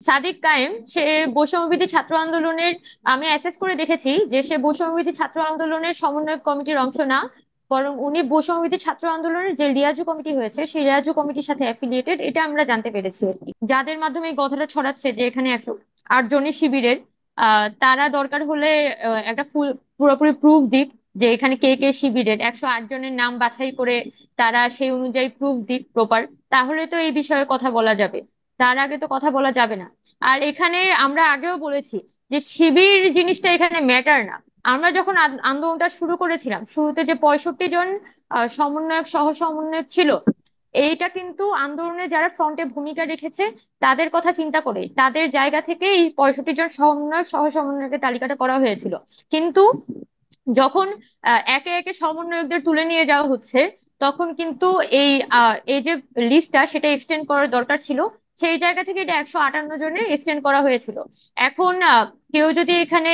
সাদিক কায়েম সে বৈষম্যবিরোধী ছাত্র আন্দোলনের, আমি অ্যাসেস করে দেখেছি যে সে বৈষম্যবিরোধী ছাত্র আন্দোলনের সমন্বয় কমিটির অংশ না, বরং উনি বৈষম্যবিরোধী ছাত্র আন্দোলনের যে রিয়াজু কমিটি হয়েছে সেই রিয়াজু কমিটির সাথে অ্যাফিলিয়েটেড, এটা আমরা জানতে পেরেছি আর কি। যাদের মাধ্যমে এই কথাটা ছড়াচ্ছে যে এখানে 108 জনের শিবিরের, তারা দরকার হলে একটা পুরোপুরি প্রুফ দিক যে এখানে কে কে শিবিরের, 108 জনের নাম বাছাই করে তারা সেই অনুযায়ী প্রুফ দিক প্রপার, তাহলে তো এই বিষয়ে কথা বলা যাবে। তার আগে তো কথা বলা যাবে না। আর এখানে আমরা আগেও বলেছি যে শিবির জিনিসটা এখানে ম্যাটার না। আমরা যখন আন্দোলনটা শুরু করেছিলাম, শুরুতে যে 65 জন সমন্বয়ক সহ সমন্বয়ক ছিল, এইটা কিন্তু আন্দোলনে যারা ফ্রন্টে ভূমিকা রেখেছে তাদের কথা চিন্তা করে তাদের জায়গা থেকে এই 65 জন সমন্বয়ক সহ সমন্বয়কের তালিকাটা করা হয়েছিল। কিন্তু যখন একে একে সমন্বয়কদের তুলে নিয়ে যাওয়া হচ্ছে, তখন কিন্তু এই এই যে লিস্টটা সেটা এক্সটেন্ড করার দরকার ছিল। সেই জায়গা থেকে এটা 158 জনে এক্সটেন্ড করা হয়েছিল। এখন কেউ যদি এখানে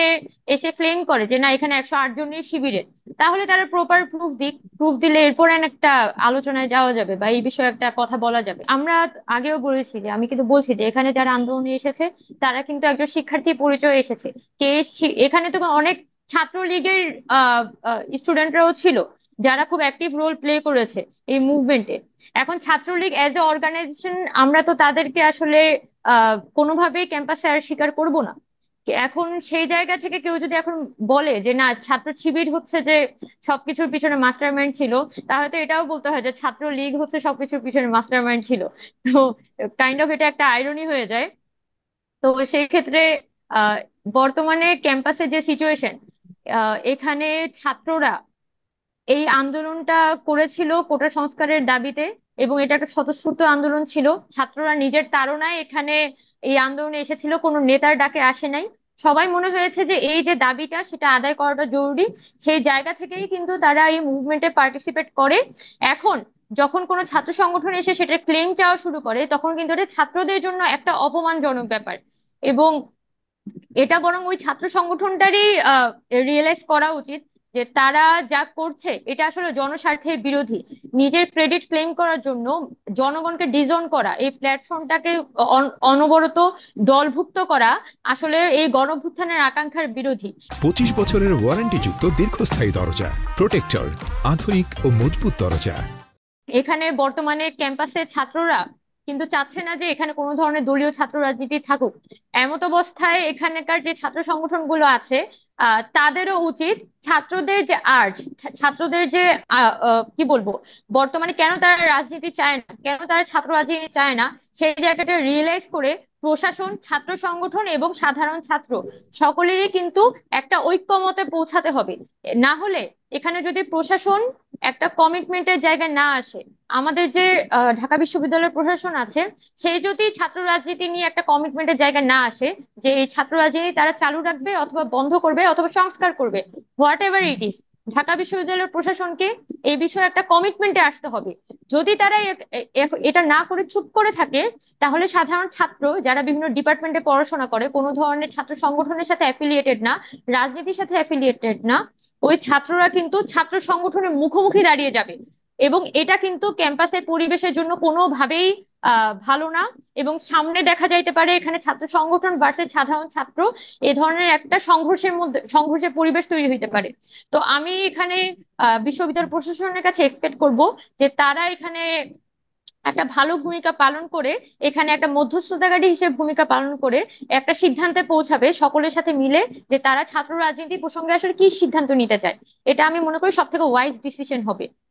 এসে ক্লেম করে যে না এখানে 108 জনের শিবিরের, তাহলে তারা প্রপার প্রুফ দিক, প্রুফ দিলে এরপর একটা আলোচনায় যাওয়া যাবে বা এই বিষয়ে একটা কথা বলা যাবে। আমরা আগেও বলেছি যে, আমি কিন্তু বলছি যে এখানে যারা আন্দোলনে এসেছে তারা কিন্তু একজন শিক্ষার্থী পরিচয় এসেছে। এখানে তো অনেক ছাত্রলীগের স্টুডেন্টরাও ছিল যারা খুব অ্যাক্টিভ রোল প্লে করেছে এই মুভমেন্টে। এখন ছাত্রলীগ অ্যাজ এ অর্গানাইজেশন আমরা তো তাদেরকে আসলে কোনোভাবেই ক্যাম্পাসে আর স্বীকার করব না। এখন সেই জায়গা থেকে কেউ যদি এখন বলে যে না ছাত্র শিবির হচ্ছে যে সবকিছুর পিছনে মাস্টারমাইন্ড ছিল, তাহলে তো এটাও বলতে হয় যে ছাত্র লীগ হচ্ছে সবকিছুর পিছনে মাস্টারমাইন্ড ছিল। তো কাইন্ড অফ এটা একটা আইরনি হয়ে যায়। তো সেই ক্ষেত্রে আহ বর্তমানে ক্যাম্পাসে যে সিচুয়েশন, এখানে ছাত্ররা এই আন্দোলনটা করেছিল কোটা সংস্কারের দাবিতে, এবং এটা একটা স্বতঃস্ফূর্ত আন্দোলন ছিল। ছাত্ররা নিজের তাড়নায় এখানে এই আন্দোলনে এসেছিল, কোনো নেতার ডাকে আসে নাই। সবাই মনে হয়েছে যে এই যে দাবিটা সেটা আদায় করাটা জরুরি, সেই জায়গা থেকেই কিন্তু তারা এই মুভমেন্টে পার্টিসিপেট করে। এখন যখন কোনো ছাত্র সংগঠন এসে সেটা ক্লেম চাওয়া শুরু করে, তখন কিন্তু এটা ছাত্রদের জন্য একটা অপমানজনক ব্যাপার। এবং এটা বরং ওই ছাত্র সংগঠনটারই রিয়েলাইজ করা উচিত যে তারা যা করছে এটা আসলে জনস্বার্থের বিরোধী। নিজের ক্রেডিট ক্লেম করার জন্য জনগণকে ডিজন করা, এই প্ল্যাটফর্মটাকে অনবরত দলভুক্ত করা আসলে এই গণভ্যুত্থানের আকাঙ্ক্ষার বিরোধী। 25 বছরের ওয়ারেন্টিযুক্ত দীর্ঘস্থায়ী দরজা প্রোটেক্টর, আধুনিক ও মজবুত দরজা। এখানে বর্তমানে ক্যাম্পাসে ছাত্ররা কিন্তু চাচ্ছে না যে এখানে কোনো ধরনের দলীয় ছাত্র রাজনীতি থাকুক। এমত অবস্থায় এখানকার যে ছাত্র সংগঠনগুলো আছে তাদেরও উচিত ছাত্রদের যে আর্জ, ছাত্রদের যে কি বলবো, বর্তমানে কেন তারা রাজনীতি চায় না, কেন তারা ছাত্র রাজনীতি চায় না, সেই জায়গাটা রিয়েলাইজ করে প্রশাসন, ছাত্র সংগঠন এবং সাধারণ ছাত্র সকলেরই কিন্তু একটা ঐক্যমতে পৌঁছাতে হবে। না হলে এখানে যদি প্রশাসন একটা কমিটমেন্টের জায়গায় না আসে, আমাদের যে ঢাকা বিশ্ববিদ্যালয়ের প্রশাসন আছে সেই যদি ছাত্র রাজনীতি নিয়ে একটা কমিটমেন্টের জায়গায় না আসে যে এই ছাত্র রাজনীতি তারা চালু রাখবে অথবা বন্ধ করবে অথবা সংস্কার করবে, what ever it is, Dhaka বিশ্ববিদ্যালয়ের প্রশাসনকে এই বিষয়ে একটা কমিটমেন্টে আসতে হবে। যদি তারা এটা না করে চুপ করে থাকে, তাহলে সাধারণ ছাত্র যারা বিভিন্ন ডিপার্টমেন্টে পড়াশোনা করে, কোনো ধরনের ছাত্র সংগঠনের সাথে অ্যাফিলিয়েটেড না, রাজনীতির সাথে অ্যাফিলিয়েটেড না, ওই ছাত্ররা কিন্তু ছাত্র সংগঠনের মুখোমুখি দাঁড়িয়ে যাবে। এবং এটা কিন্তু ক্যাম্পাসের পরিবেশের জন্য কোনোভাবেই ভালো না। এবং সামনে দেখা যাইতে পারে এখানে ছাত্র সংগঠন ভার্সেস সাধারণ ছাত্র, এ ধরনের একটা সংঘর্ষের পরিবেশ তৈরি হইতে পারে। তো আমি এখানে বিশ্ববিদ্যালয় প্রশাসনের কাছে এক্সপেক্ট করব যে তারা এখানে একটা ভালো ভূমিকা পালন করে, এখানে একটা মধ্যস্থতাকারী হিসেবে ভূমিকা পালন করে একটা সিদ্ধান্তে পৌঁছাবে সকলের সাথে মিলে যে তারা ছাত্র রাজনীতি প্রসঙ্গে আসলে কি সিদ্ধান্ত নিতে চায়। এটা আমি মনে করি সব থেকে ওয়াইজ ডিসিশন হবে।